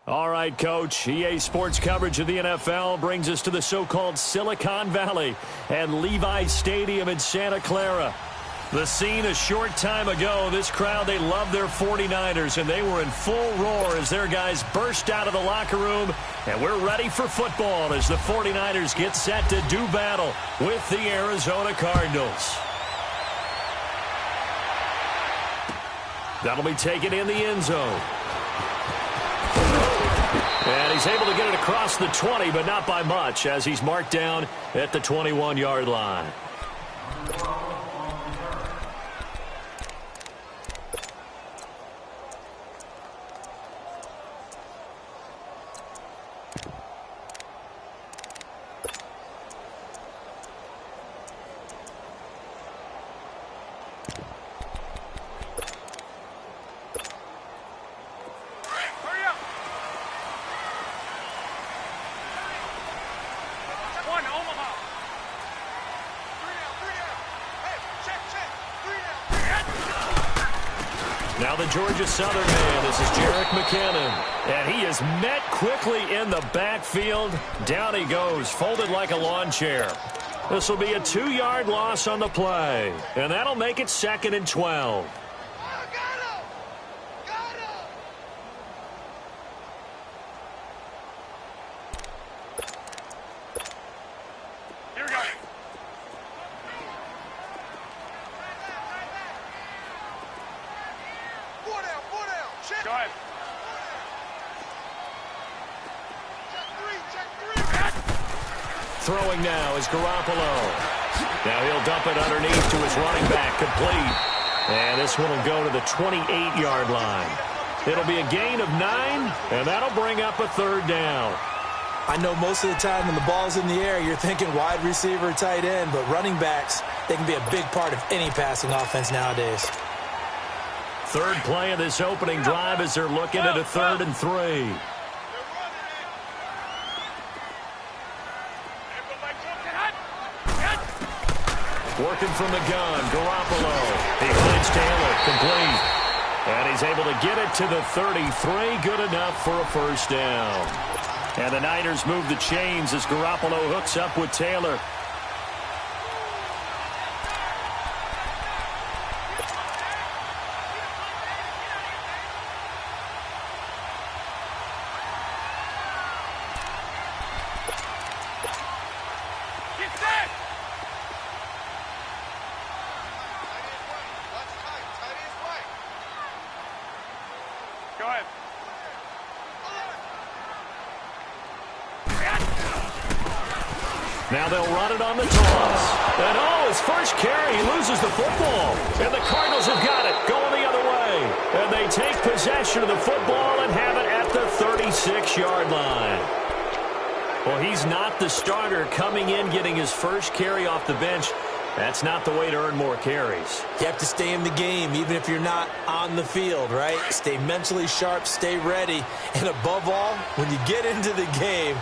All right, Coach. EA Sports coverage of the NFL brings us to the so-called Silicon Valley and Levi Stadium in Santa Clara. The scene a short time ago, this crowd, they love their 49ers, and they were in full roar as their guys burst out of the locker room. And we're ready for football as the 49ers get set to do battle with the Arizona Cardinals. That'll be taken in the end zone. And he's able to get it across the 20, but not by much, as he's marked down at the 21-yard line. Now the Georgia Southern man, this is Jerick McKinnon. And he is met quickly in the backfield. Down he goes, folded like a lawn chair. This will be a 2-yard loss on the play. And that'll make it 2nd and 12. Throwing now is Garoppolo. Now he'll dump it underneath to his running back, complete. And this one will go to the 28-yard line. It'll be a gain of 9, and that'll bring up a 3rd down. I know most of the time when the ball's in the air, you're thinking wide receiver, tight end, but running backs, they can be a big part of any passing offense nowadays. 3rd play of this opening drive as they're looking at a 3rd and 3. Working from the gun, Garoppolo. He finds Taylor, complete. And he's able to get it to the 33, good enough for a 1st down. And the Niners move the chains as Garoppolo hooks up with Taylor. Now they'll run it on the toss. And his first carry, he loses the football. And the Cardinals have got it, going the other way. And they take possession of the football and have it at the 36-yard line. Well, he's not the starter coming in, getting his first carry off the bench. That's not the way to earn more carries. You have to stay in the game, even if you're not on the field, right? Stay mentally sharp, stay ready. And above all, when you get into the game,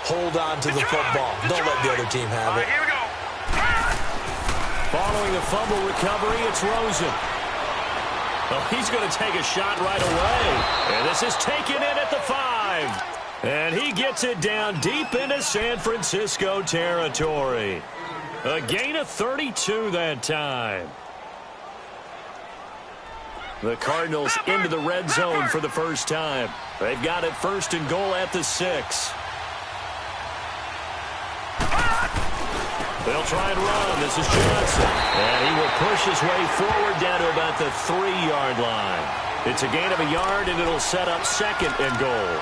hold on to the football. Don't let the other team have it. Here we go. Following the fumble recovery, it's Rosen. Well, he's going to take a shot right away. And this is taken in at the 5. And he gets it down deep into San Francisco territory. A gain of 32 that time. The Cardinals into the red zone for the first time. They've got it 1st and goal at the 6. They'll try and run. This is Johnson. And he will push his way forward down to about the 3-yard line. It's a gain of a yard, and it'll set up 2nd and goal.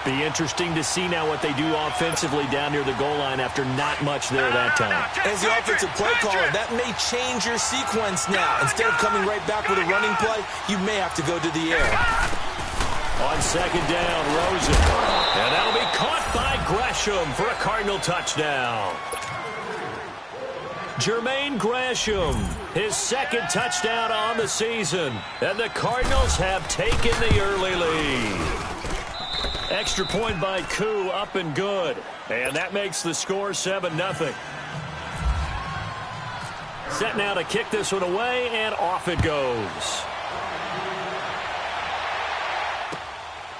Be interesting to see now what they do offensively down near the goal line after not much there that time. As the offensive play caller, that may change your sequence now. Instead of coming right back with a running play, you may have to go to the air. On 2nd down, Rosen. And that'll be caught by Gresham for a Cardinal touchdown. Jermaine Gresham, his 2nd touchdown on the season. And the Cardinals have taken the early lead. Extra point by Koo, up and good. And that makes the score 7-0. Set now to kick this one away, and off it goes.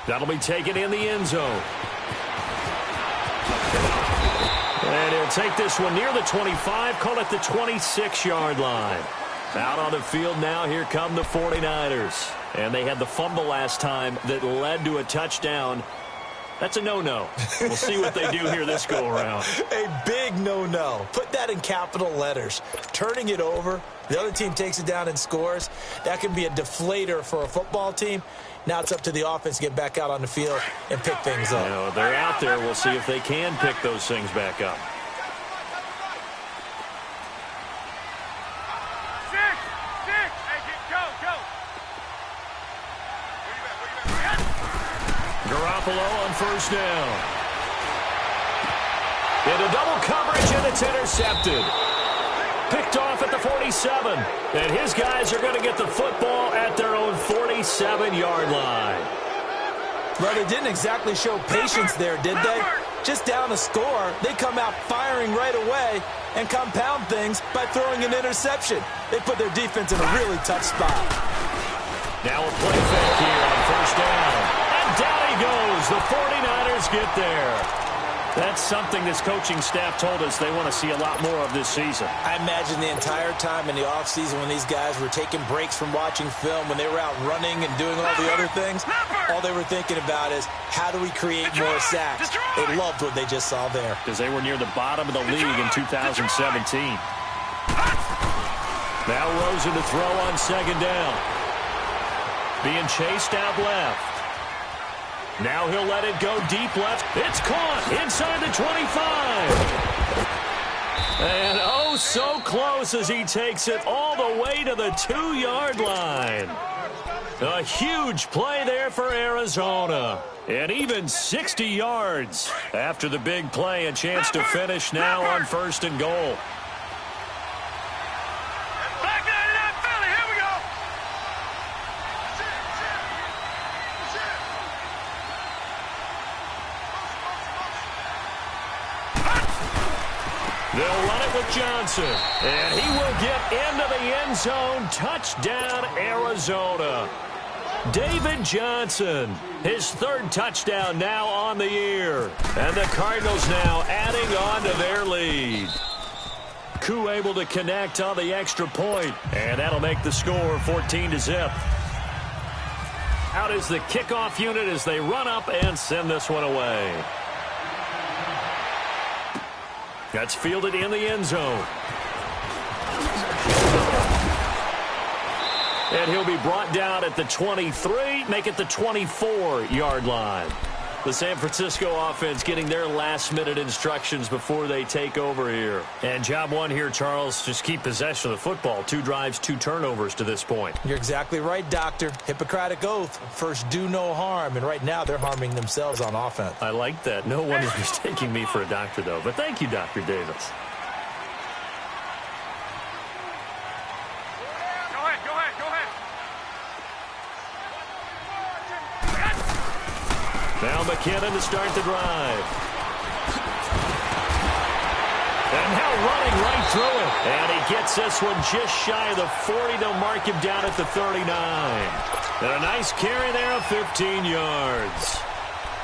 That'll be taken in the end zone. And he'll take this one near the 25, call it the 26-yard line. Out on the field now, here come the 49ers. And they had the fumble last time that led to a touchdown. That's a no-no. We'll see what they do here this go-around. A big no-no. Put that in capital letters. Turning it over, the other team takes it down and scores. That can be a deflator for a football team. Now it's up to the offense to get back out on the field and pick things up. You know, they're out there. We'll see if they can pick those things back up. Garoppolo on first down. Into double coverage, and it's intercepted. Picked off at the 47. And his guys are going to get the football at their own 47-yard line. Well, they didn't exactly show patience there, did they? Just down a score, they come out firing right away and compound things by throwing an interception. They put their defense in a really tough spot. Now a play fake here on first down. And down he goes. The 49ers get there. That's something this coaching staff told us they want to see a lot more of this season. I imagine the entire time in the offseason when these guys were taking breaks from watching film, when they were out running and doing all the other things, all they were thinking about is how do we create more sacks? They loved what they just saw there. Because they were near the bottom of the league in 2017. Now Rosen to throw on second down. Being chased out left. Now he'll let it go deep left. It's caught inside the 25. And oh, so close as he takes it all the way to the 2-yard line. A huge play there for Arizona. And even 60 yards after the big play. A chance to finish now on first and goal. They'll run it with Johnson, and he will get into the end zone. Touchdown, Arizona. David Johnson, his third touchdown now on the year. And the Cardinals now adding on to their lead. Koo able to connect on the extra point, and that'll make the score 14-0. Out is the kickoff unit as they run up and send this one away. That's fielded in the end zone. And he'll be brought down at the 23, make it the 24-yard line. The San Francisco offense getting their last-minute instructions before they take over here. And job one here, Charles, just keep possession of the football. 2 drives, 2 turnovers to this point. You're exactly right, Doctor. Hippocratic oath. First, do no harm. And right now, they're harming themselves on offense. I like that. No one is mistaking me for a doctor, though. But thank you, Dr. Davis. Now McKinnon to start the drive. And now running right through it. And he gets this one just shy of the 40. They'll mark him down at the 39. And a nice carry there of 15 yards.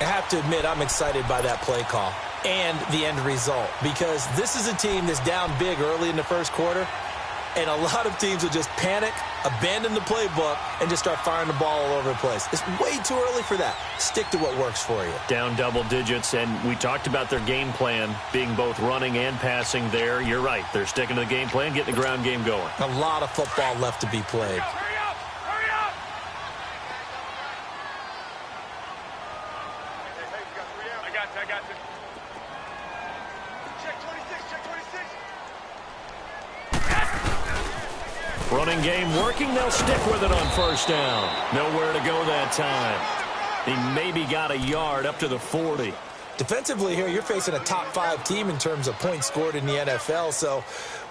I have to admit, I'm excited by that play call and the end result. Because this is a team that's down big early in the first quarter. And a lot of teams will just panic, abandon the playbook, and just start firing the ball all over the place. It's way too early for that. Stick to what works for you. Down double digits, and we talked about their game plan being both running and passing there. You're right. They're sticking to the game plan, getting the ground game going. A lot of football left to be played. Hurry up! Hurry up! I got you. Check 26, check 26. Running game working. They'll stick with it on first down. Nowhere to go that time. He maybe got a yard up to the 40. Defensively here, you're facing a top-5 team in terms of points scored in the NFL. So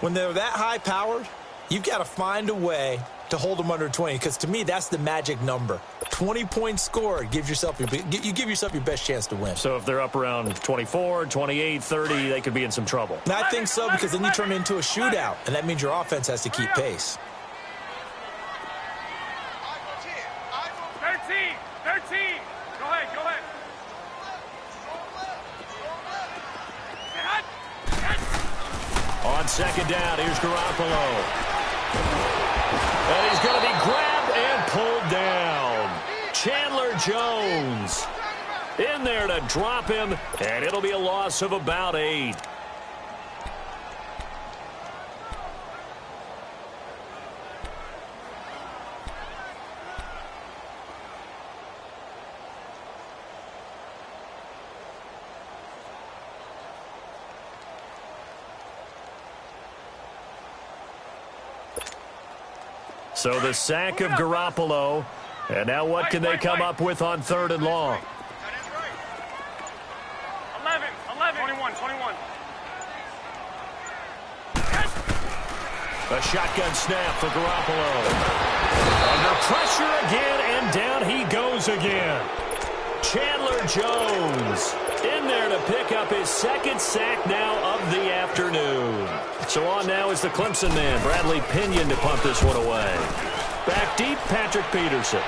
when they're that high-powered, you've got to find a way to hold them under 20. Because to me, that's the magic number. 20 points scored. You give yourself your best chance to win. So if they're up around 24, 28, 30, they could be in some trouble. And I think so, because then you turn it into a shootout. And that means your offense has to keep pace. 13. Go ahead. On second down, here's Garoppolo. And he's going to be grabbed and pulled down. Chandler Jones in there to drop him, and it'll be a loss of about 8. So the sack of Garoppolo. And now what can they come up with on 3rd and long? 11, 21. A shotgun snap for Garoppolo. Under pressure again, and down he goes again. Chandler Jones in there to pick up his 2nd sack now of the afternoon. So on now is the Clemson man, Bradley Pinion, to pump this one away. Back deep, Patrick Peterson.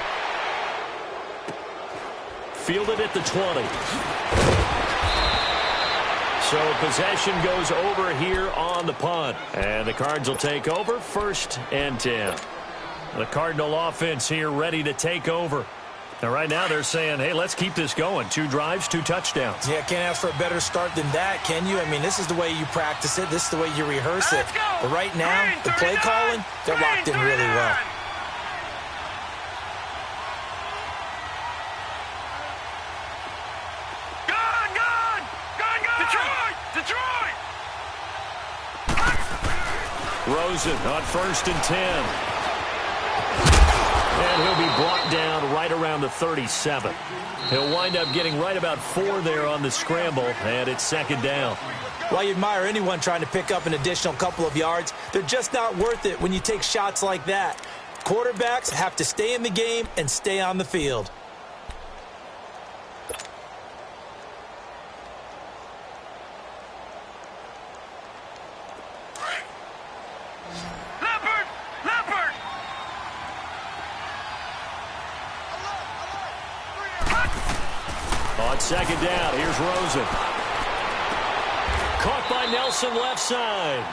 Fielded at the 20. So possession goes over here on the punt. And the Cards will take over 1st and 10. The Cardinal offense here ready to take over. And right now they're saying, hey, let's keep this going. 2 drives, 2 touchdowns. Yeah, can't ask for a better start than that, can you? I mean, this is the way you practice it. This is the way you rehearse it. But right now, the play calling, they're locked in really well. Rosen on 1st and 10. And he'll be brought down right around the 37. He'll wind up getting right about 4 there on the scramble, and it's 2nd down. Well, I admire anyone trying to pick up an additional couple of yards. They're just not worth it when you take shots like that. Quarterbacks have to stay in the game and stay on the field. On 2nd down, here's Rosen. Caught by Nelson left side.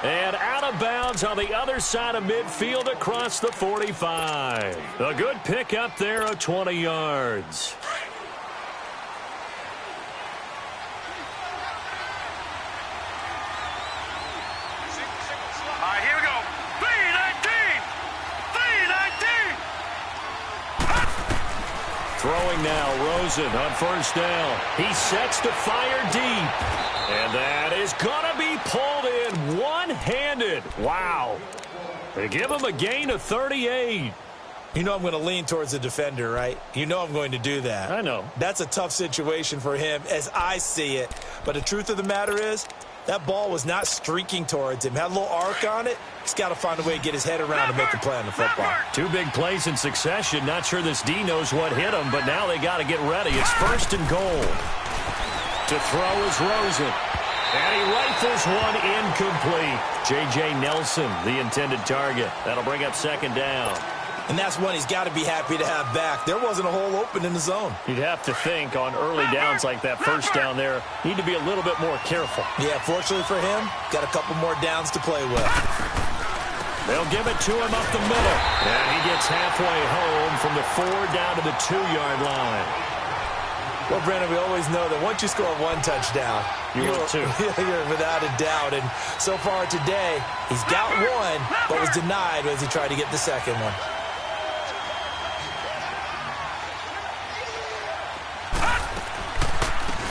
And out of bounds on the other side of midfield across the 45. A good pickup there of 20 yards. All right, here we go. 319! 319! Throwing now, Rosen on 1st down. He sets to fire deep. And that is going to be pulled in one-handed. Wow. They give him a gain of 38. You know I'm going to lean towards the defender, right? You know I'm going to do that. I know. That's a tough situation for him as I see it. But the truth of the matter is, that ball was not streaking towards him. Had a little arc on it. He's got to find a way to get his head around and make a play on the football. 2 big plays in succession. Not sure this D knows what hit him, but now they got to get ready. It's 1st and goal. To throw is Rosen. And he rifles one incomplete. J.J. Nelson, the intended target. That'll bring up 2nd down. And that's one he's got to be happy to have back. There wasn't a hole open in the zone. You'd have to think on early downs like that 1st down there, need to be a little bit more careful. Yeah, fortunately for him, got a couple more downs to play with. They'll give it to him up the middle. And he gets halfway home from the 4 down to the 2-yard line. Well, Brandon, we always know that once you score 1 touchdown, you're without a doubt. And so far today, he's got 1, but was denied as he tried to get the 2nd one.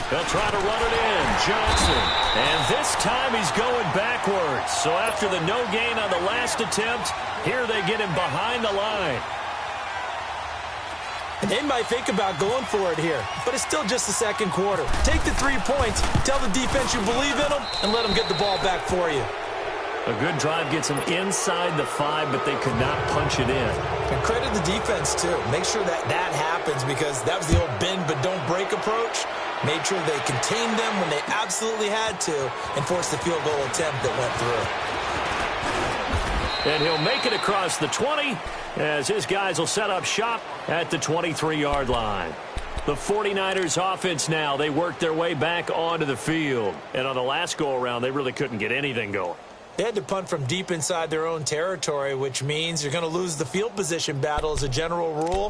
They'll try to run it in. Johnson. And this time he's going backwards. So after the no gain on the last attempt, here they get him behind the line. And they might think about going for it here, but it's still just the 2nd quarter. Take the 3 points, tell the defense you believe in them, and let them get the ball back for you. A good drive gets them inside the 5, but they could not punch it in. And credit the defense, too. Make sure that happens because that was the old bend but don't break approach. Made sure they contained them when they absolutely had to and forced the field goal attempt that went through. And he'll make it across the 20 as his guys will set up shop at the 23-yard line. The 49ers offense now, they worked their way back onto the field. And on the last go-around, they really couldn't get anything going. They had to punt from deep inside their own territory, which means you're going to lose the field position battle as a general rule.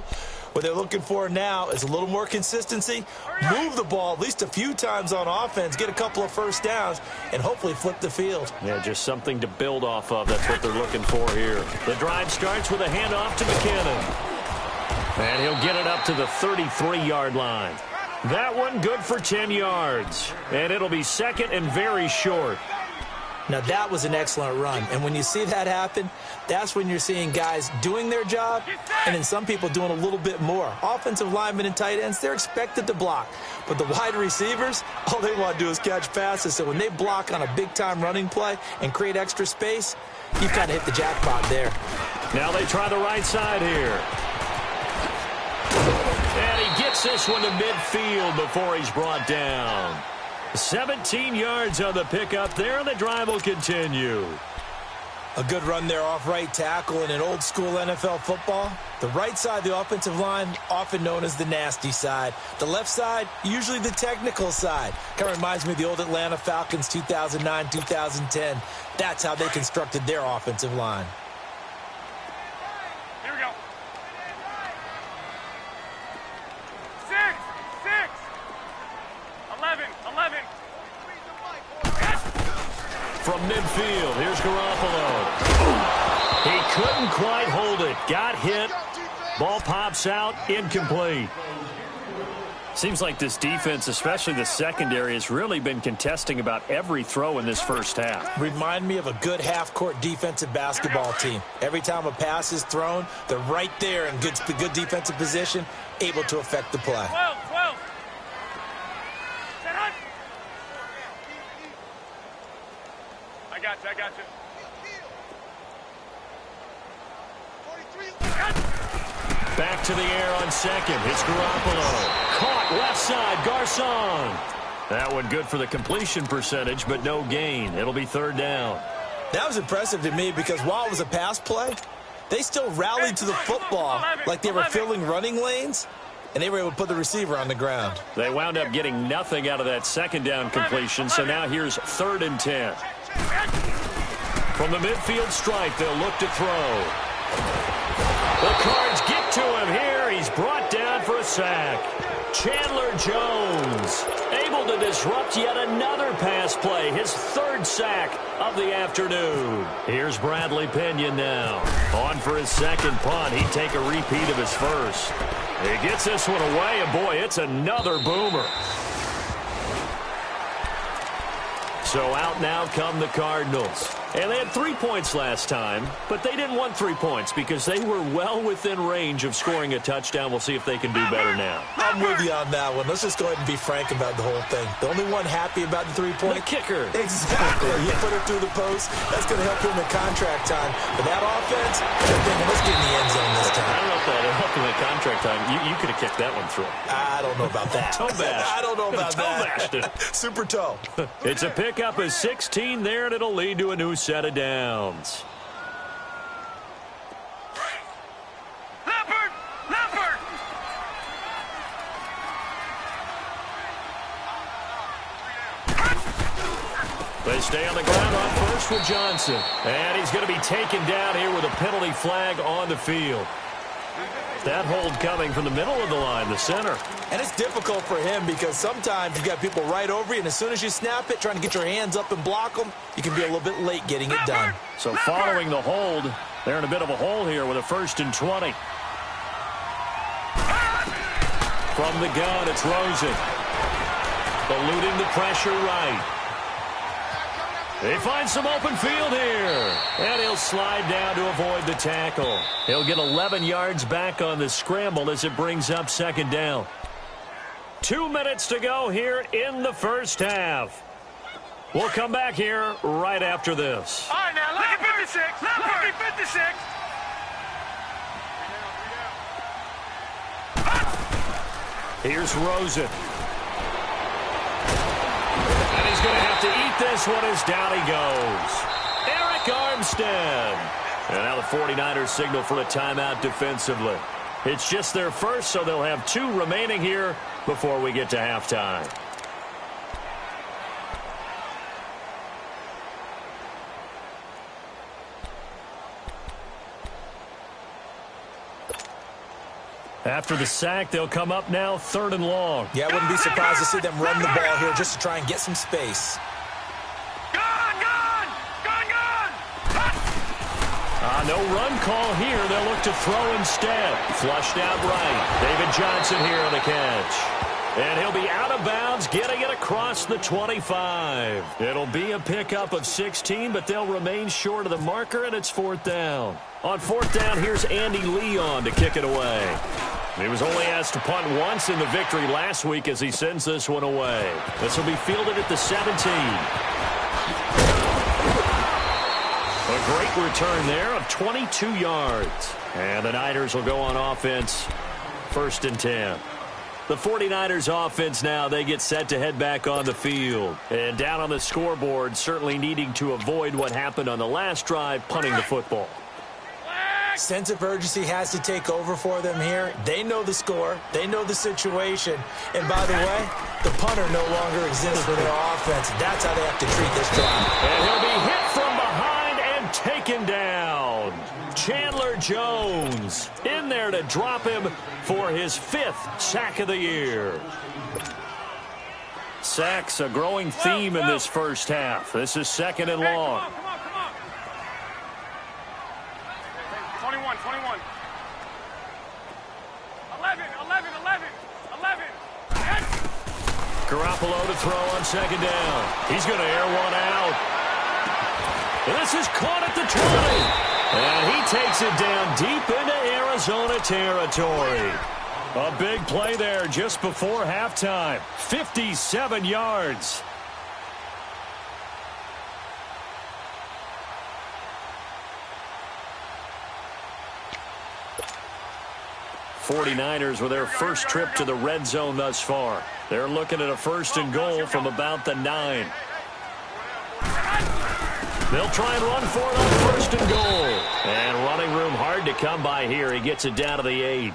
What they're looking for now is a little more consistency, move the ball at least a few times on offense, get a couple of first downs, and hopefully flip the field. Yeah, just something to build off of. That's what they're looking for here. The drive starts with a handoff to McKinnon. And he'll get it up to the 33-yard line. That one good for 10 yards. And it'll be second and very short. Now, that was an excellent run. And when you see that happen, that's when you're seeing guys doing their job and then some people doing a little bit more. Offensive linemen and tight ends, they're expected to block. But the wide receivers, all they want to do is catch passes. So when they block on a big-time running play and create extra space, you kind of hit the jackpot there. Now they try the right side here. And he gets this one to midfield before he's brought down. 17 yards on the pickup there, and the drive will continue. A good run there off right tackle in an old-school NFL football. The right side of the offensive line, often known as the nasty side. The left side, usually the technical side. Kind of reminds me of the old Atlanta Falcons 2009-2010. That's how they constructed their offensive line. Here we go. 11. From midfield, here's Garoppolo. He couldn't quite hold it. Got hit. Ball pops out. Incomplete. Seems like this defense, especially the secondary, has really been contesting about every throw in this first half. Remind me of a good half-court defensive basketball team. Every time a pass is thrown, they're right there in good defensive position, able to affect the play. 12. I got you. Back to the air on second. It's Garoppolo. Caught left side. Garcon. That one good for the completion percentage, but no gain. It'll be third down. That was impressive to me because while it was a pass play, they still rallied to the football like they were filling running lanes, and they were able to put the receiver on the ground. They wound up getting nothing out of that second down completion, so now here's 3rd and 10. From the midfield stripe, they'll look to throw. The Cards get to him here. He's brought down for a sack. Chandler Jones able to disrupt yet another pass play. His 3rd sack of the afternoon. Here's Bradley Pinion now. On for his 2nd punt. He'd take a repeat of his 1st. He gets this one away, and boy, it's another boomer. So out now come the Cardinals. And they had 3 points last time, but they didn't want 3 points because they were well within range of scoring a touchdown. We'll see if they can do better now. I'm with you on that one. Let's just go ahead and be frank about the whole thing. The only one happy about the 3-point. The kicker. Exactly. You put it through the post. That's going to help you in the contract time. But that offense, they're thinking, let's get in the end zone this time. I don't know if that helped in the contract time. You could have kicked that one through. I don't know about that. Toe bash. I don't know about that. Toe bashed it. Super toe. It's a pickup of 16 there, and it'll lead to a new set of downs. Leopard! They stay on the ground on first with Johnson. And he's going to be taken down here with a penalty flag on the field. That hold coming from the middle of the line, the center. And it's difficult for him because sometimes you've got people right over you, and as soon as you snap it, trying to get your hands up and block them, you can be a little bit late getting it done. So following the hold, they're in a bit of a hole here with a 1st and 20. From the gun, it's Rosen. Eluding the pressure right. They find some open field here. And he'll slide down to avoid the tackle. He'll get 11 yards back on the scramble as it brings up 2nd down. 2 minutes to go here in the first half. We'll come back here right after this. All right, now, look at 56. Look at 56. Here's Rosen. And he's going to have to eat this one as down he goes. Eric Armstead. And now the 49ers signal for a timeout defensively. It's just their first, so they'll have 2 remaining here before we get to halftime. After the sack, they'll come up now 3rd and long. Yeah, I wouldn't be surprised to see them run the ball here just to try and get some space. No run call here. They'll look to throw instead. Flushed out right. David Johnson here on the catch. And he'll be out of bounds, getting it across the 25. It'll be a pickup of 16, but they'll remain short of the marker, and it's 4th down. On 4th down, here's Andy Leon to kick it away. He was only asked to punt once in the victory last week as he sends this one away. This will be fielded at the 17. A great return there of 22 yards. And the Niners will go on offense, 1st and 10. The 49ers offense now, they get set to head back on the field. And down on the scoreboard, certainly needing to avoid what happened on the last drive, punting the football. Sense of urgency has to take over for them here. They know the score. They know the situation. And by the way, the punter no longer exists for their offense. That's how they have to treat this drive. And he'll be hit from behind and taken down. Chandler Jones in there to drop him for his 5th sack of the year. Sacks a growing theme in this first half. This is 2nd and long. 21. 11. Garoppolo to throw on 2nd down. He's going to air one out. And this is caught at the 20. And he takes it down deep into Arizona territory. A big play there just before halftime. 57 yards. '49ers with their first trip to the red zone thus far. They're looking at a 1st and goal from about the 9. They'll try and run for it on 1st and goal. And running room hard to come by here. He gets it down to the 8.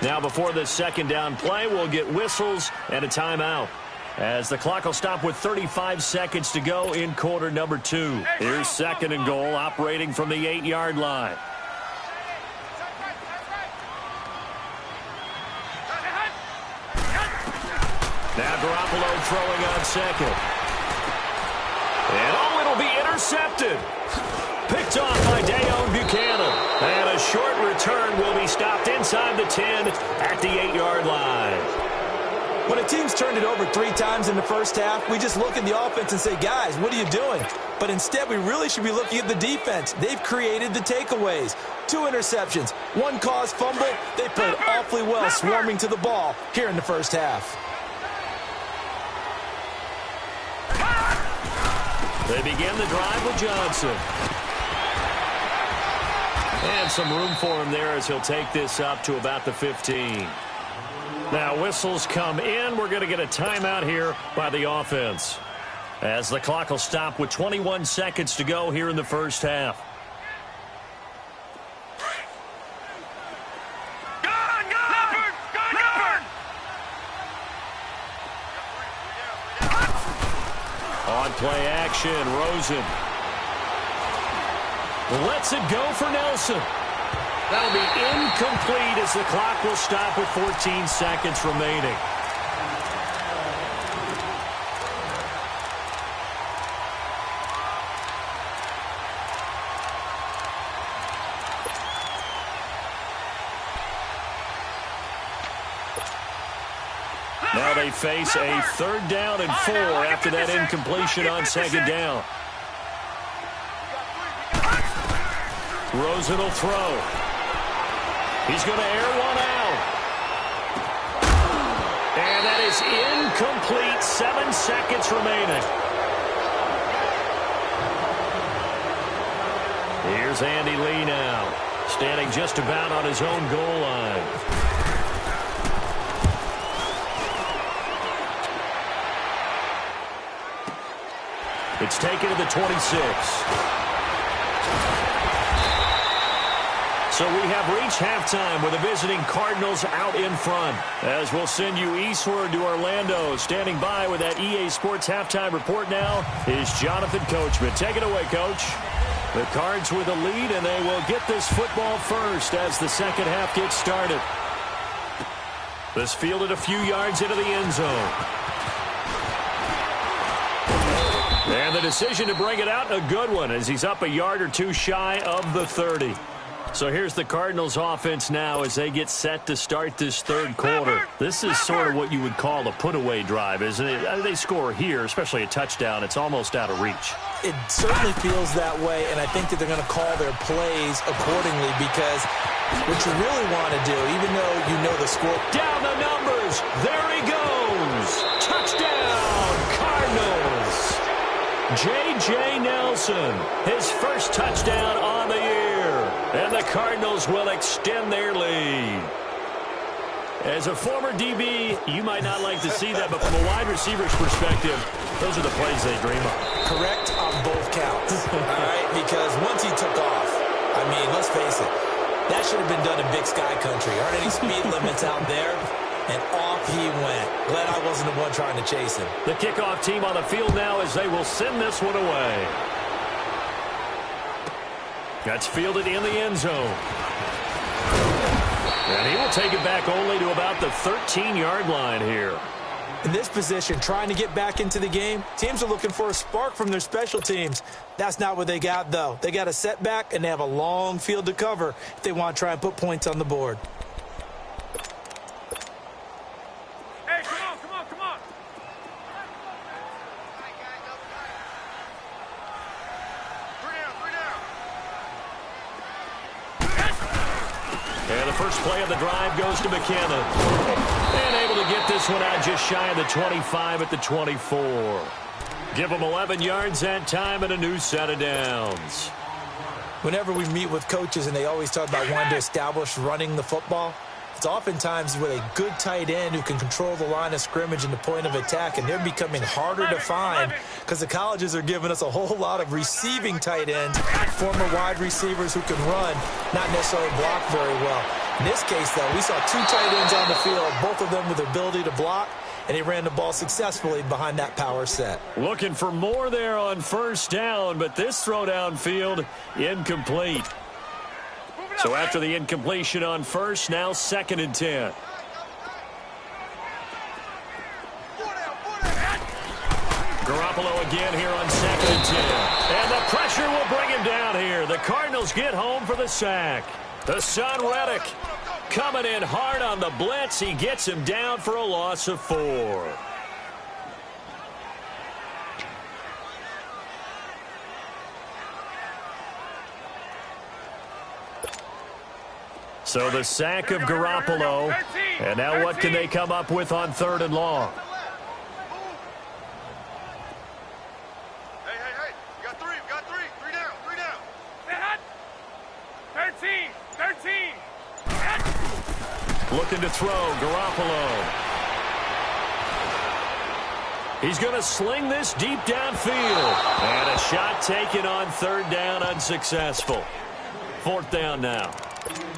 Now before this 2nd down play, we'll get whistles and a timeout, as the clock will stop with 35 seconds to go in quarter number 2. Here's 2nd and goal, operating from the 8-yard line. Now Garoppolo throwing on 2nd. And it'll be intercepted. Picked off by Dayon Buchanan. And a short return will be stopped inside the 10 at the 8-yard line. When a team's turned it over 3 times in the first half, we just look at the offense and say, guys, what are you doing? But instead, we really should be looking at the defense. They've created the takeaways. 2 interceptions, 1 caused fumble. They played awfully well swarming to the ball here in the first half. They begin the drive with Johnson. And some room for him there as he'll take this up to about the 15. Now whistles come in. We're going to get a timeout here by the offense, as the clock will stop with 21 seconds to go here in the first half. On play action, Rosen lets it go for Nelson. That'll be incomplete as the clock will stop with 14 seconds remaining. Now they face a 3rd down and 4 after that incompletion on 2nd down. Rosen will throw. He's going to air one out. And that is incomplete. 7 seconds remaining. Here's Andy Lee now, standing just about on his own goal line. It's taken to the 26. So we have reached halftime with the visiting Cardinals out in front. As we'll send you eastward to Orlando. Standing by with that EA Sports halftime report now is Jonathan Coachman. Take it away, Coach. The Cards with a lead, and they will get this football first as the second half gets started. This fielded a few yards into the end zone. And the decision to bring it out, a good one, as he's up a yard or two shy of the 30. So here's the Cardinals offense now as they get set to start this third quarter. This is sort of what you would call a put-away drive, isn't it? They score here, especially a touchdown. It's almost out of reach. It certainly feels that way, and I think that they're going to call their plays accordingly because what you really want to do, even though you know the score. Down the numbers. There he goes. Touchdown, Cardinals. J.J. Nelson, his first touchdown on the year. And the Cardinals will extend their lead. As a former DB, you might not like to see that, but from a wide receiver's perspective, those are the plays they dream of. Correct on both counts, all right? Because once he took off, I mean, let's face it, that should have been done in Big Sky Country. Aren't any speed limits out there? And off he went. Glad I wasn't the one trying to chase him. The kickoff team on the field now as they will send this one away. That's fielded in the end zone. And he will take it back only to about the 13-yard line here. In this position, trying to get back into the game, teams are looking for a spark from their special teams. That's not what they got, though. They got a setback, and they have a long field to cover if they want to try and put points on the board. Hey, come on, come on, come on. And the first play of the drive goes to McKenna. And able to get this one out just shy of the 25 at the 24. Give them 11 yards that time and a new set of downs. Whenever we meet with coaches and they always talk about wanting to establish running the football, it's oftentimes with a good tight end who can control the line of scrimmage and the point of attack, and they're becoming harder to find because the colleges are giving us a whole lot of receiving tight ends, former wide receivers who can run, not necessarily block very well. In this case, though, we saw two tight ends on the field, both of them with the ability to block, and he ran the ball successfully behind that power set. Looking for more there on first down, but this throw downfield incomplete. So after the incompletion on first, now 2nd and 10. Garoppolo again here on 2nd and 10. And the pressure will bring him down here. The Cardinals get home for the sack. The son Reddick coming in hard on the blitz. He gets him down for a loss of 4. So the sack of Garoppolo. And now what can they come up with on 3rd and long? Hey. We got three. Three down. 13. Looking to throw, Garoppolo. He's going to sling this deep downfield. And a shot taken on 3rd down, unsuccessful. 4th down now.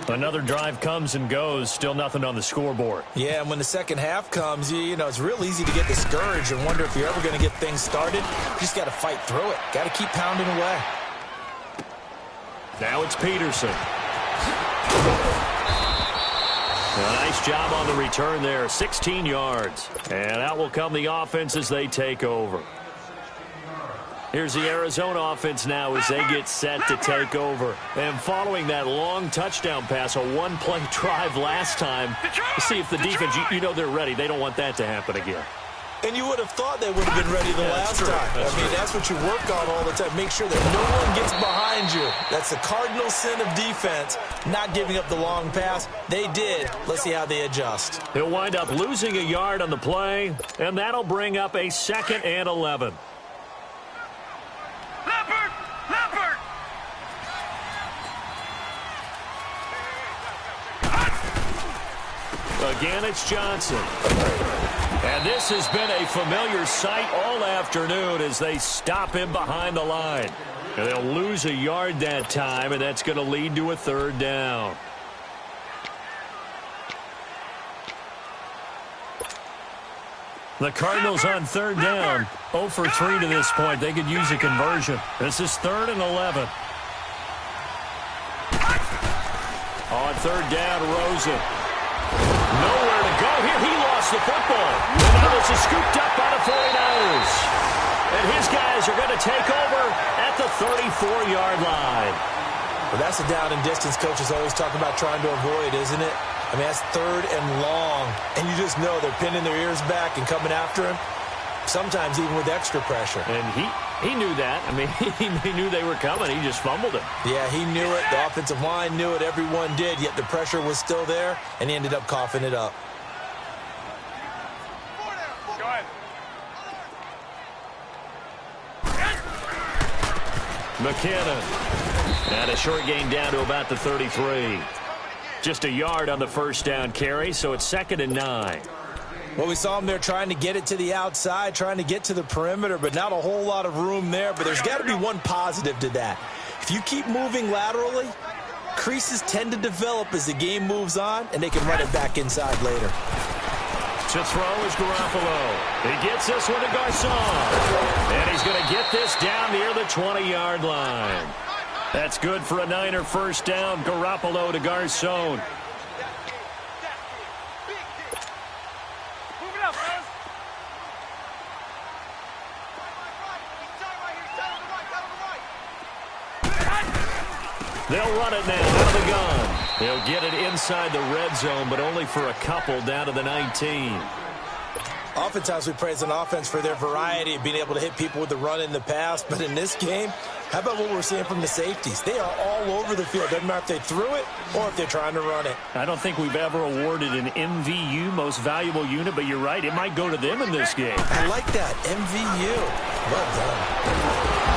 Another drive comes and goes, still nothing on the scoreboard. Yeah, and when the second half comes, you know, it's real easy to get discouraged and wonder if you're ever going to get things started. You just got to fight through it. Got to keep pounding away. Now it's Peterson. A nice job on the return there, 16 yards. And out will come the offense as they take over. Here's the Arizona offense now as they get set to take over. And following that long touchdown pass, a one-play drive last time, to see if the defense, you know they're ready. They don't want that to happen again. And you would have thought they would have been ready the last time. I mean, that's what you work on all the time. Make sure that no one gets behind you. That's the cardinal sin of defense, not giving up the long pass. They did. Let's see how they adjust. He'll wind up losing a yard on the play, and that'll bring up a 2nd and 11. Leopard! Again, it's Johnson. And this has been a familiar sight all afternoon as they stop him behind the line. And they'll lose a yard that time, and that's going to lead to a third down. The Cardinals on third down, 0 for 3 to this point. They could use a conversion. This is 3rd and 11. On third down, Rosen. Nowhere to go here. He lost the football. And now this is scooped up by the 49ers. And his guys are going to take over at the 34-yard line. Well, that's a down and distance coaches always talk about trying to avoid, isn't it? I mean, that's 3rd and long. And you just know they're pinning their ears back and coming after him, sometimes even with extra pressure. And he knew that. I mean, he knew they were coming. He just fumbled it. Yeah, he knew it. The offensive line knew it. Everyone did, yet the pressure was still there, and he ended up coughing it up. Go ahead. McKinnon. And a short gain down to about the 33. Just a yard on the first down carry, so it's 2nd and 9. Well, we saw him there trying to get it to the outside, trying to get to the perimeter, but not a whole lot of room there. But there's got to be one positive to that. If you keep moving laterally, creases tend to develop as the game moves on, and they can run it back inside later. To throw is Garoppolo. He gets this one to Garcon. And he's going to get this down near the 20-yard line. That's good for a Niner first down. Garoppolo to Garcon. They'll run it now out of the gun. They'll get it inside the red zone, but only for a couple down to the 19. Oftentimes we praise an offense for their variety of being able to hit people with the run in the pass, but in this game, how about what we're seeing from the safeties? They are all over the field. Doesn't matter if they threw it or if they're trying to run it. I don't think we've ever awarded an MVU, most valuable unit, but you're right, it might go to them in this game. I like that, MVU. Well done.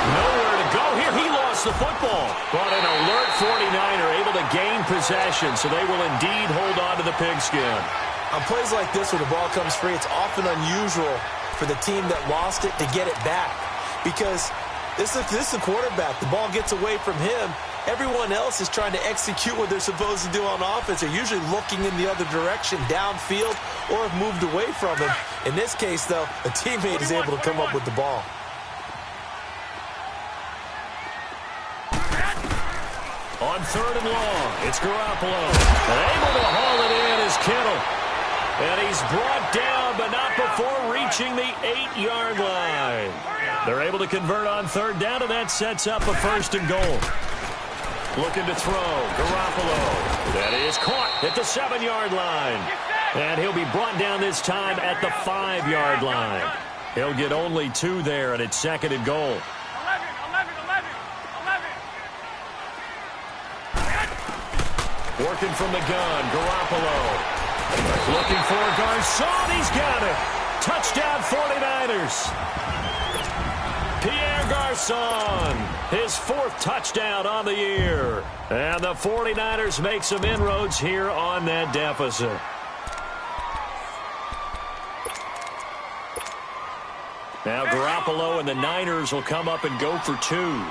Nowhere to go here. He lost the football. But an alert 49er able to gain possession, so they will indeed hold on to the pigskin. On plays like this where the ball comes free, it's often unusual for the team that lost it to get it back. Because this is the quarterback. The ball gets away from him. Everyone else is trying to execute what they're supposed to do on offense. They're usually looking in the other direction, downfield, or have moved away from him. In this case, though, a teammate is able to come up with the ball. On 3rd and long, it's Garoppolo. And able to haul it in is Kittle. And he's brought down, but not before reaching the 8-yard line. They're able to convert on 3rd down, and that sets up a 1st and goal. Looking to throw, Garoppolo. That is caught at the 7-yard line. And he'll be brought down this time at the 5-yard line. He'll get only 2 there, and it's 2nd and goal. 11. Working from the gun, Garoppolo. Looking for Garcon. He's got it. Touchdown 49ers. Pierre Garcon, his 4th touchdown on the year. And the 49ers make some inroads here on that deficit. Now Garoppolo and the Niners will come up and go for 2.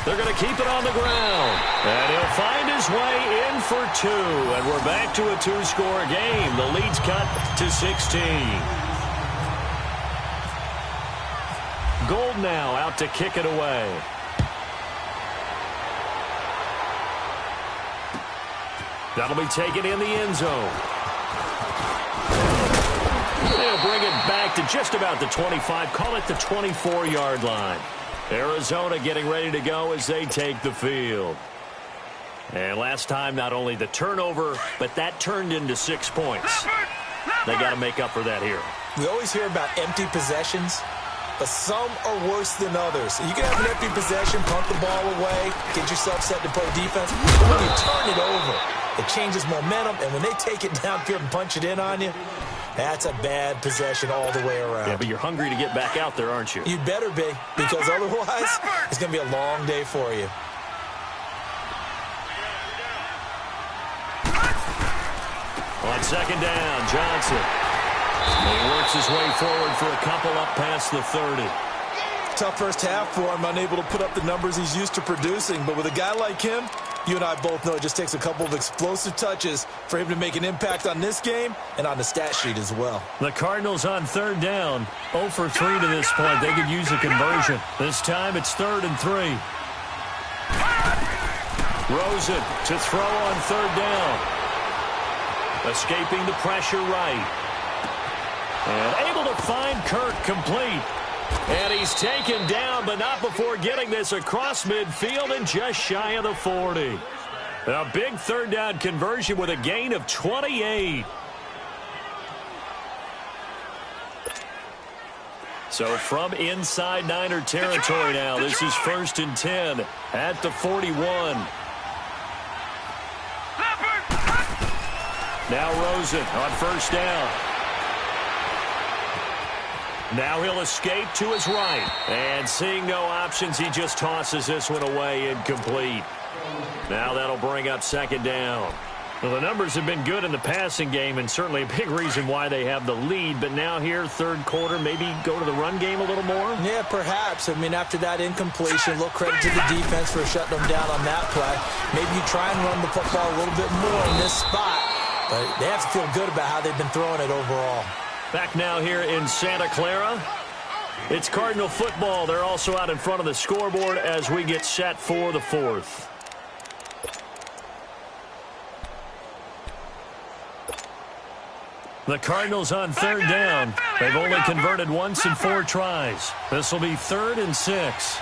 They're going to keep it on the ground. And he'll find his way in for 2. And we're back to a 2-score game. The lead's cut to 16. Gold now out to kick it away. That'll be taken in the end zone. They'll bring it back to just about the 25. Call it the 24-yard line. Arizona getting ready to go as they take the field. And last time, not only the turnover, but that turned into 6 points. They got to make up for that here. We always hear about empty possessions, but some are worse than others. You can have an empty possession, punt the ball away, get yourself set to play defense. But when you turn it over, it changes momentum, and when they take it downfield and punch it in on you, That's a bad possession all the way around. Yeah, but you're hungry to get back out there, aren't you? You better be, because otherwise it's going to be a long day for you. On second down, Johnson. He works his way forward for a couple up past the 30. Tough first half for him, unable to put up the numbers he's used to producing. But with a guy like him, you and I both know it just takes a couple of explosive touches for him to make an impact on this game and on the stat sheet as well. The Cardinals on third down, 0 for 3 to this point. They could use a conversion. This time it's 3rd and 3. Rosen to throw on third down. Escaping the pressure right. And able to find Kirk complete. And he's taken down, but not before getting this across midfield and just shy of the 40. A big third down conversion with a gain of 28. So from inside Niner territory now, this is 1st and 10 at the 41. Now Rosen on first down. Now he'll escape to his right. And seeing no options, he just tosses this one away incomplete. Now that'll bring up second down. Well, the numbers have been good in the passing game and certainly a big reason why they have the lead. But now here, third quarter, maybe go to the run game a little more? Yeah, perhaps. I mean, after that incompletion, a little credit to the defense for shutting them down on that play. Maybe you try and run the football a little bit more in this spot. But they have to feel good about how they've been throwing it overall. Back now here in Santa Clara. It's Cardinal football. They're also out in front of the scoreboard as we get set for the 4th. The Cardinals on third down. They've only converted once in 4 tries. This will be 3rd and 6.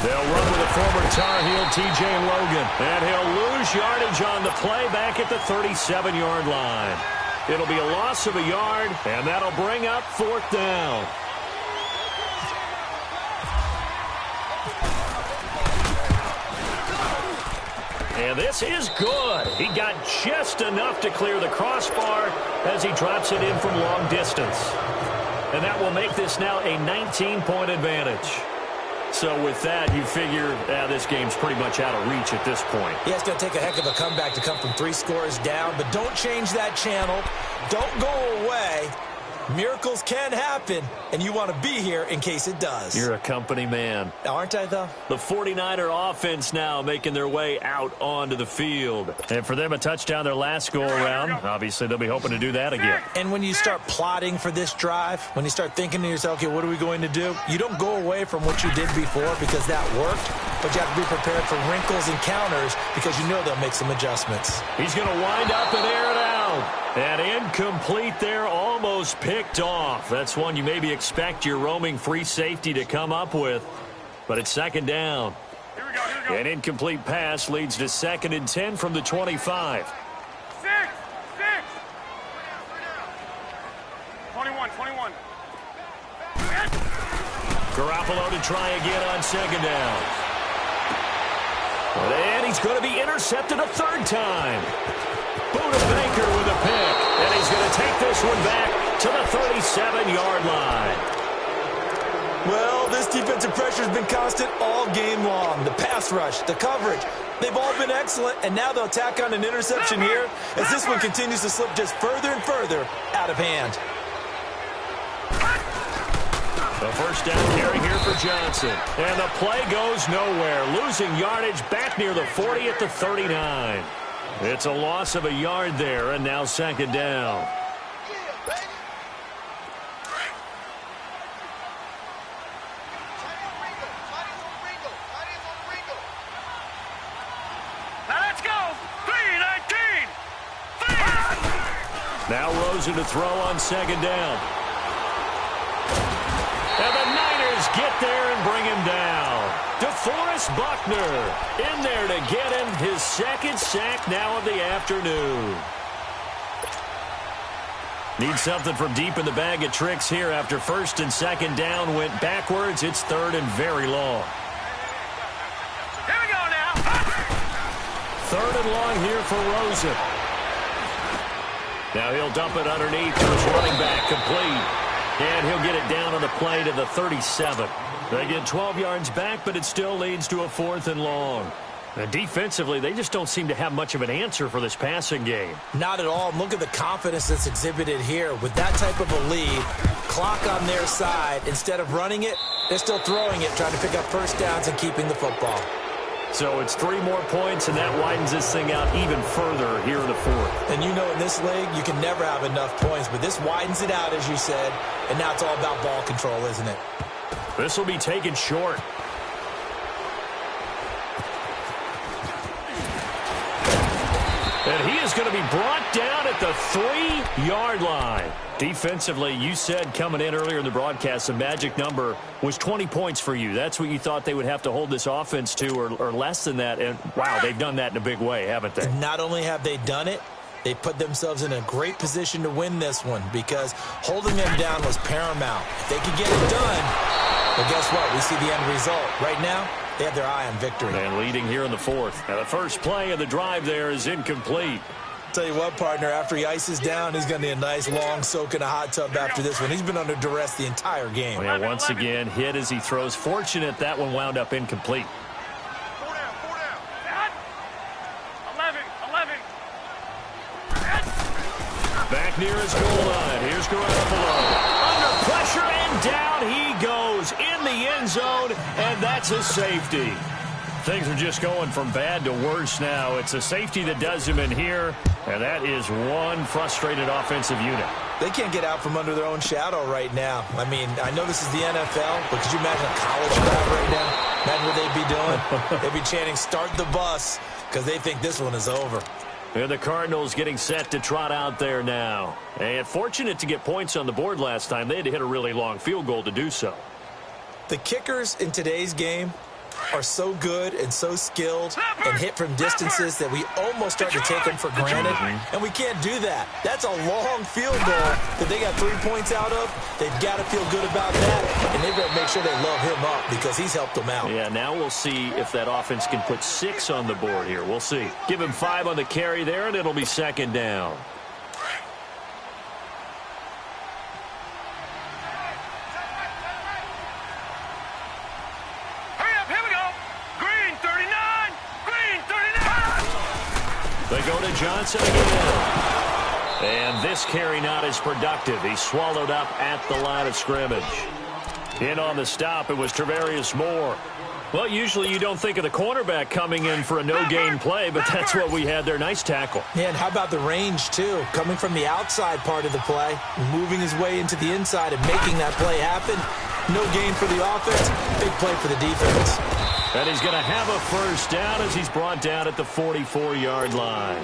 They'll run with a former Tar Heel, TJ Logan. And he'll lose yardage on the play back at the 37-yard line. It'll be a loss of a yard, and that'll bring up 4th down. And this is good. He got just enough to clear the crossbar as he drops it in from long distance. And that will make this now a 19-point advantage. So with that, you figure this game's pretty much out of reach at this point. Yeah, it's going to take a heck of a comeback to come from 3 scores down, but don't change that channel. Don't go away. Miracles can happen, and you want to be here in case it does. You're a company man. Aren't I, though? The 49er offense now making their way out onto the field. And for them, a touchdown their last go-around. Obviously, they'll be hoping to do that again. And when you start plotting for this drive, when you start thinking to yourself, okay, what are we going to do? You don't go away from what you did before because that worked, but you have to be prepared for wrinkles and counters because you know they'll make some adjustments. He's going to wind up and air it out. And incomplete there, almost picked off. That's one you maybe expect your roaming free safety to come up with. But it's second down. Here we go. An incomplete pass leads to 2nd and 10 from the 25. 6. 21. Garoppolo to try again on second down. And he's going to be intercepted a 3rd time. Buda Baker with a pick. And he's going to take this one back to the 37-yard line. Well, this defensive pressure has been constant all game long. The pass rush, the coverage, they've all been excellent, and now they'll tack on an interception here as this one continues to slip just further and further out of hand. The first down carry here for Johnson. And the play goes nowhere. Losing yardage back near the 40 at the 39. It's a loss of a yard there, and now second down. Now let's go. 3-19. Now Rosen to throw on second down. And the Niners get there and bring him down. DeForest Buckner in there to get him his 2nd sack now of the afternoon. Need something from deep in the bag of tricks here after 1st and 2nd down went backwards. It's 3rd and very long. Here we go now. 3rd and long here for Rosen. Now he'll dump it underneath to his running back, complete. And he'll get it down on the play to the 37. They get 12 yards back, but it still leads to a 4th and long. And defensively, they just don't seem to have much of an answer for this passing game. Not at all. Look at the confidence that's exhibited here. With that type of a lead, clock on their side, instead of running it, they're still throwing it, trying to pick up first downs and keeping the football. So it's 3 more points, and that widens this thing out even further here in the 4th. And you know in this league, you can never have enough points, but this widens it out, as you said, and now it's all about ball control, isn't it? This will be taken short. And he is going to be brought down at the 3-yard line. Defensively, you said coming in earlier in the broadcast, the magic number was 20 points for you. That's what you thought they would have to hold this offense to, or less than that. And, wow, they've done that in a big way, haven't they? And not only have they done it, they put themselves in a great position to win this one because holding them down was paramount. If they could get it done, well, guess what? We see the end result. Right now, they have their eye on victory. And leading here in the 4th. Now, the first play of the drive there is incomplete. Tell you what, partner, after he ices down, he's going to need a nice long soak in a hot tub after this one. He's been under duress the entire game. Yeah, once again, hit as he throws. Fortunate that one wound up incomplete. 4 down. 11. Back near his goal line. Here's Garoppolo. Under pressure, and down he goes in the end zone, and that's a safety. Things are just going from bad to worse now. It's a safety that does him in here, and that is one frustrated offensive unit. They can't get out from under their own shadow right now. I mean, I know this is the NFL, but could you imagine a college crowd right now? Imagine what they'd be doing. They'd be chanting, "Start the bus," because they think this one is over. And the Cardinals getting set to trot out there now. And fortunate to get points on the board last time. They had to hit a really long field goal to do so. The kickers in today's game are so good and so skilled and hit from distances that we almost start to take them for granted, and we can't do that. That's a long field goal that they got 3 points out of. They've got to feel good about that, and they've got to make sure they love him up because he's helped them out. Yeah, now we'll see if that offense can put 6 on the board here. We'll see. Give him 5 on the carry there, and it'll be 2nd down. They go to Johnson again. And this carry not as productive. He's swallowed up at the line of scrimmage. In on the stop, it was Travarius Moore. Well, usually you don't think of the cornerback coming in for a no-gain play, but that's what we had there. Nice tackle. Yeah, and how about the range, too? Coming from the outside part of the play, moving his way into the inside and making that play happen. No gain for the offense, big play for the defense. And he's going to have a first down as he's brought down at the 44-yard line.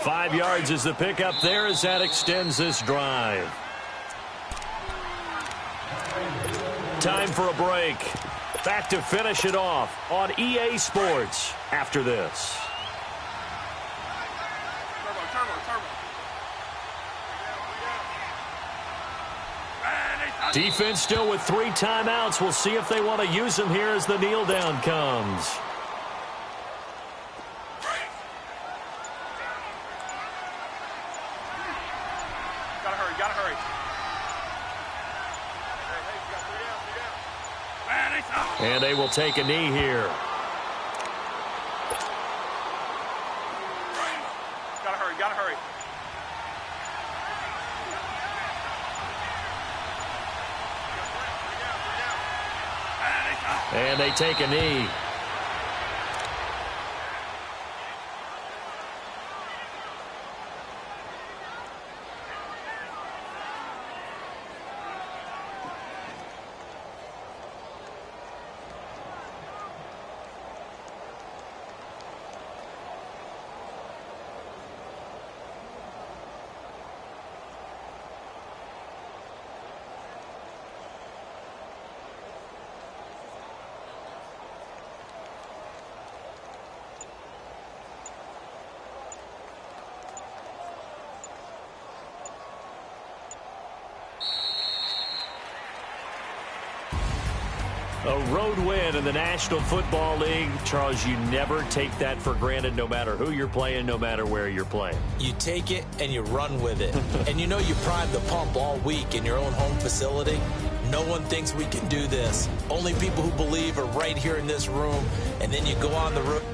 5 yards is the pickup there as that extends this drive. Time for a break. Back to finish it off on EA Sports after this. Defense still with 3 timeouts. We'll see if they want to use them here as the kneel down comes. Gotta hurry. And they will take a knee here. Gotta hurry. And they take a knee. A road win in the National Football League. Charles, you never take that for granted no matter who you're playing, no matter where you're playing. You take it and you run with it. And you know you primed the pump all week in your own home facility. No one thinks we can do this. Only people who believe are right here in this room. And then you go on the road.